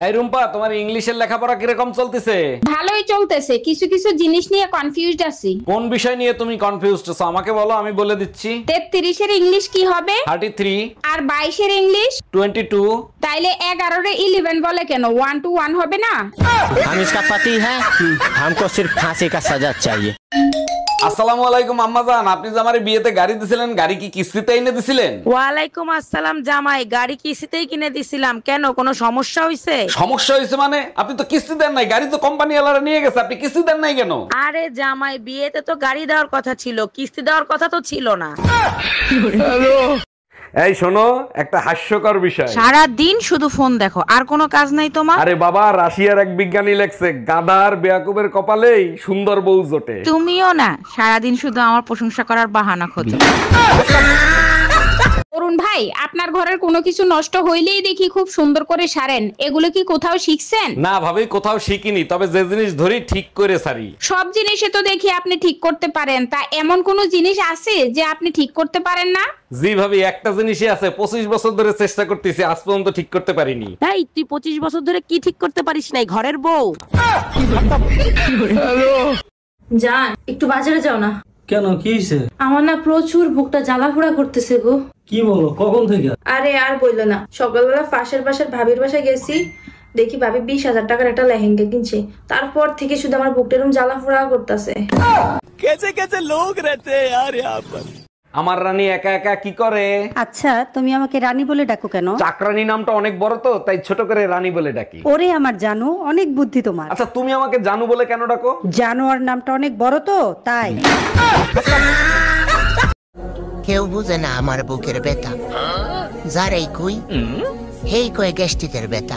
এই রুম্পা, তোমার ইংলিশের লেখাপড়া কিরকম চলতেছে? ভালোই চলতেছে, কিছু কিছু জিনিস নিয়ে কনফিউজড আছি। কোন বিষয় নিয়ে তুমি কনফিউজড আছো আমাকে বলো, আমি বলে দিচ্ছি। 33 এর ইংলিশ কি হবে? 33। আর 22 এর ইংলিশ 22। তাইলে 11 রে 11 বলে কেন? 1 to 1 হবে না? हम इसका पति है, हमको सिर्फ फांसी का सजा चाहिए। আসসালামু আলাইকুম আম্মাজান, আপনি যে আমার বিয়েতে গাড়ি দিছিলেন, গাড়ি কি কিস্তিতে এনে দিছিলেন? ওয়ালাইকুম আসসালাম জামাই, গাড়ি কিস্তিতেই কিনে দিছিলাম। কেন, কোনো সমস্যা হইছে? সমস্যা হয়েছে মানে? আপনি তো কিস্তি দেন নাই, গাড়ি তো কোম্পানি ওয়ালারা নিয়ে গেছে, আপনি কিস্তি দেন নাই কেন? আরে জামাই, বিয়েতে তো গাড়ি দেওয়ার কথা ছিল, কিস্তি দেওয়ার কথা তো ছিল না। এই শোনো, একটা হাস্যকর বিষয়। সারা দিন শুধু ফোন দেখো, আর কোনো কাজ নাই তোমার? আরে বাবা, রাশিয়ার এক বিজ্ঞানী লেখছে, গাধার বেয়াকুবের কপালেই সুন্দর বউ জোটে। তুমিও না, সারাদিন শুধু আমার প্রশংসা করার বাহানা খোঁজো। অরুণ ভাই, আপনার ঘরের কোনো কিছু নষ্ট হইলেই দেখি খুব সুন্দর করে সারেন, এগুলো কি কোথাও শিখছেন? না ভাবি, কোথাও শিখিনি, তবে যে জিনিস ধরি ঠিক করে সারি। সব জিনিসে তো দেখি আপনি ঠিক করতে পারেন, তা এমন কোন জিনিস আছে যে আপনি ঠিক করতে পারেন না? জি ভাবি, একটা জিনিসই আছে, 25 বছর ধরে চেষ্টা করতেছি, আজ পর্যন্ত ঠিক করতে পারিনি। এই, তুই 25 বছর ধরে কি ঠিক করতে পারিস নাই? ঘরের বউ। জান, একটু বাজারে যাও না। কেন, কি হয়েছে? আমার না প্রচুর বুকটা জ্বালাফোড়া করতেছে গো। কি বলো, কখন থেকে? আরে আর বললো না, সকালবেলা পাশের ভাবির বাসায় গেছি, দেখি ভাবি 20,000 টাকার একটা লেহেঙ্গা কিনছে। তারপর থেকে শুধু আমার বুকটা এরকম জ্বালাফোড়া করতেছে। कैसे कैसे लोग रहते हैं यार यहाँ पर। আমার রানী একা একা কি করে? আচ্ছা, তুমি আমাকে রানী বলে ডাকো কেন? চাকরানী নামটা অনেক বড় তো, তাই ছোট করে রানী বলে ডাকি। ওরে আমার জানো, অনেক বুদ্ধি তোমার। আচ্ছা, তুমি আমাকে জানু বলে কেন ডাকো? জানোয়ার নামটা অনেক বড় তো, তাই। কেউ বুঝে না আমার বুকের ব্যথা, যারাই কই হেই কয়ে গ্যাস্ট্রিকের ব্যথা।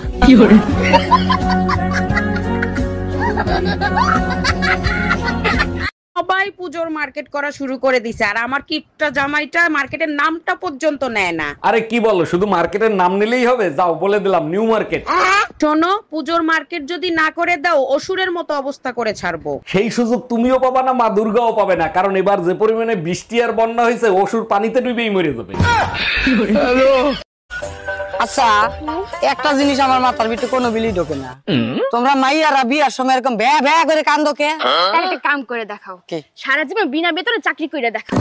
সবাই পুজোর মার্কেট করা শুরু করে দিছে, আর আমার কিপটা জামাইটা মার্কেটের নামটা পর্যন্ত নেয় না। আরে কি বলো, শুধু মার্কেটের নাম নিলেই হবে? যাও, বলে দিলাম নিউ মার্কেট। শোনো, পুজোর মার্কেট যদি না করে দাও, অসুরের মতো অবস্থা করে ছাড়বো। সেই সুযোগ তুমিও পাবা না, মা দুর্গাও পাবে না, কারণ এবার যে পরিমাণে বৃষ্টি আর বন্যা হয়েছে, অসুর পানিতে ডুবেই মরে যাবে। আচ্ছা, একটা জিনিস আমার মাথার ভিতরে কোনো বিলি ঢোকে না, তোমরা মাইয়ারা বিয়ার সময় এরকম ভ্যা ভ্যা করে কান্দো কে? একটা কাম করে দেখাও, কি? সারা জীবন বিনা বেতনে চাকরি করে দেখাও।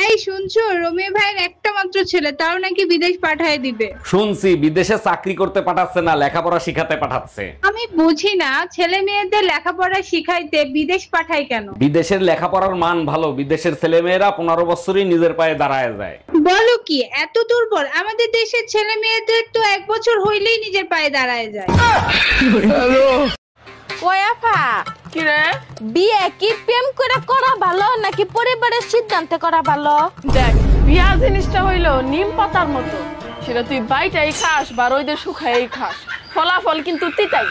এই শুনছো, রমি ভাইয়ের একটা মাত্র ছেলে, তাও নাকি বিদেশ পাঠায় দিবে। শুনছি বিদেশে চাকরি করতে পাঠাচ্ছে না, লেখাপড়া শিখাতে পাঠাচ্ছে। আমি বুঝি না, ছেলে মেয়েদের লেখাপড়া শিখাইতে বিদেশ পাঠায় কেন? বিদেশের লেখাপড়ার মান ভালো, বিদেশের ছেলে মেয়েরা 15 বছরই নিজের পায়ে দাঁড়ায় যায়। বলো কি, এত দুর্বল? আমাদের দেশের ছেলে মেয়েদের তো 1 বছর হইলেই নিজের পায়ে দাঁড়ায় যায়। ওয়াফা, কি রে? বিয়ে কি প্রেম করে করা ভালো নাকি পরিবারের সিদ্ধান্তে করা ভালো? দেখ, বিয়া জিনিসটা হইলো নিম পাতার মতো, সেটা তুই বাইটাই খাস বা রোদে শুকাই খাস, ফলাফল কিন্তু তিতাই।